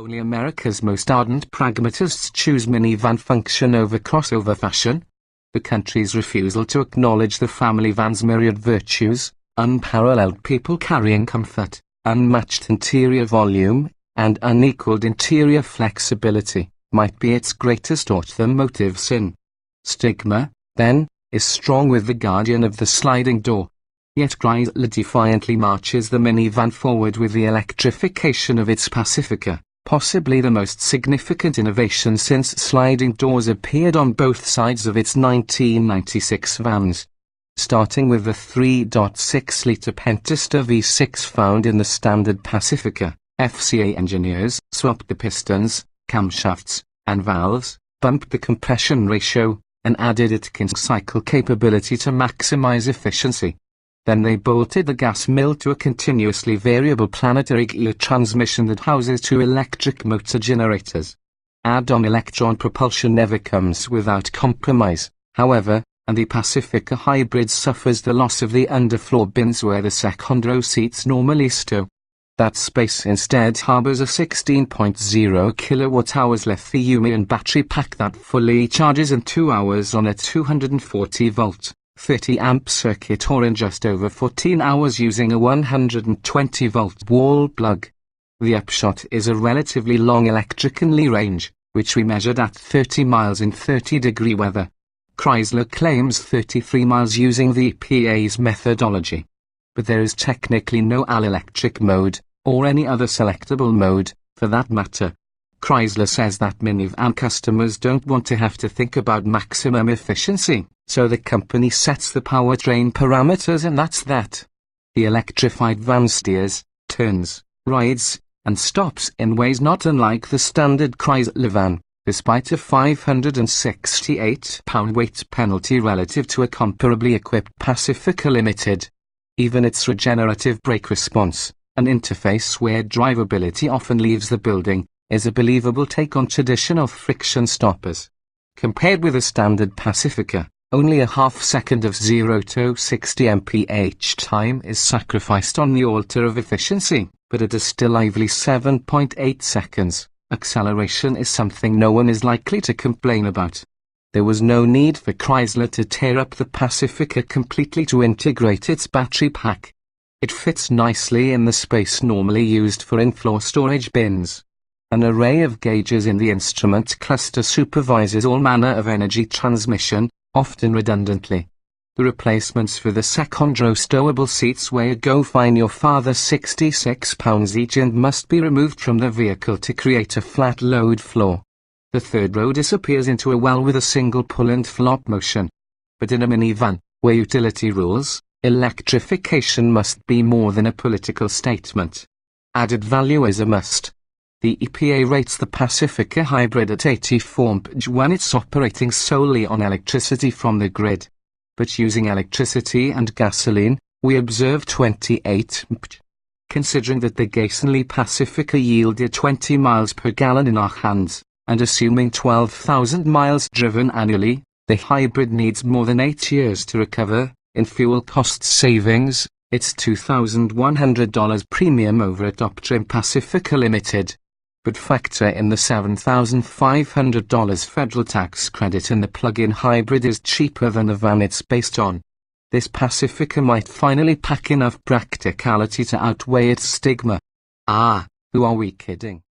Only America's most ardent pragmatists choose minivan function over crossover fashion. The country's refusal to acknowledge the family van's myriad virtues, unparalleled people-carrying comfort, unmatched interior volume, and unequaled interior flexibility, might be its greatest automotive sin. Stigma, then, is strong with the guardian of the sliding door. Yet Chrysler defiantly marches the minivan forward with the electrification of its Pacifica, possibly the most significant innovation since sliding doors appeared on both sides of its 1996 vans. Starting with the 3.6-litre Pentastar V6 found in the standard Pacifica, FCA engineers swapped the pistons, camshafts, and valves, bumped the compression ratio, and added Atkins cycle capability to maximize efficiency. Then they bolted the gas mill to a continuously variable planetary gear transmission that houses two electric motor generators. Add-on electron propulsion never comes without compromise, however, and the Pacifica Hybrid suffers the loss of the underfloor bins where the second row seats normally stow. That space instead harbors a 16.0 kWh lithium-ion battery pack that fully charges in 2 hours on a 240-volt, 30-amp circuit or in just over 14 hours using a 120-volt wall plug. The upshot is a relatively long electrically range, which we measured at 30 miles in 30-degree weather. Chrysler claims 33 miles using the EPA's methodology. But there is technically no all-electric mode, or any other selectable mode, for that matter. Chrysler says that minivan customers don't want to have to think about maximum efficiency, so the company sets the powertrain parameters and that's that. The electrified van steers, turns, rides, and stops in ways not unlike the standard Chrysler van, despite a £568 weight penalty relative to a comparably equipped Pacifica Limited. Even its regenerative brake response, an interface where drivability often leaves the building, is a believable take on traditional friction stoppers. Compared with a standard Pacifica, only a half-second of 0 to 60 mph time is sacrificed on the altar of efficiency, but at a still lively 7.8 seconds, acceleration is something no one is likely to complain about. There was no need for Chrysler to tear up the Pacifica completely to integrate its battery pack. It fits nicely in the space normally used for in-floor storage bins. An array of gauges in the instrument cluster supervises all manner of energy transmission, often redundantly. The replacements for the second-row stowable seats weigh go fine your father 66 pounds each and must be removed from the vehicle to create a flat load floor. The third row disappears into a well with a single pull and flop motion. But in a minivan, where utility rules, electrification must be more than a political statement. Added value is a must. The EPA rates the Pacifica Hybrid at 84 mph when it's operating solely on electricity from the grid. But using electricity and gasoline, we observe 28 mph. Considering that the gasoline Pacifica yielded 20 miles per gallon in our hands, and assuming 12,000 miles driven annually, the hybrid needs more than 8 years to recover. In fuel cost savings, it's $2,100 premium over a top-trim Pacifica Limited. But factor in the $7,500 federal tax credit and the plug-in hybrid is cheaper than the van it's based on. This Pacifica might finally pack enough practicality to outweigh its stigma. Ah, who are we kidding?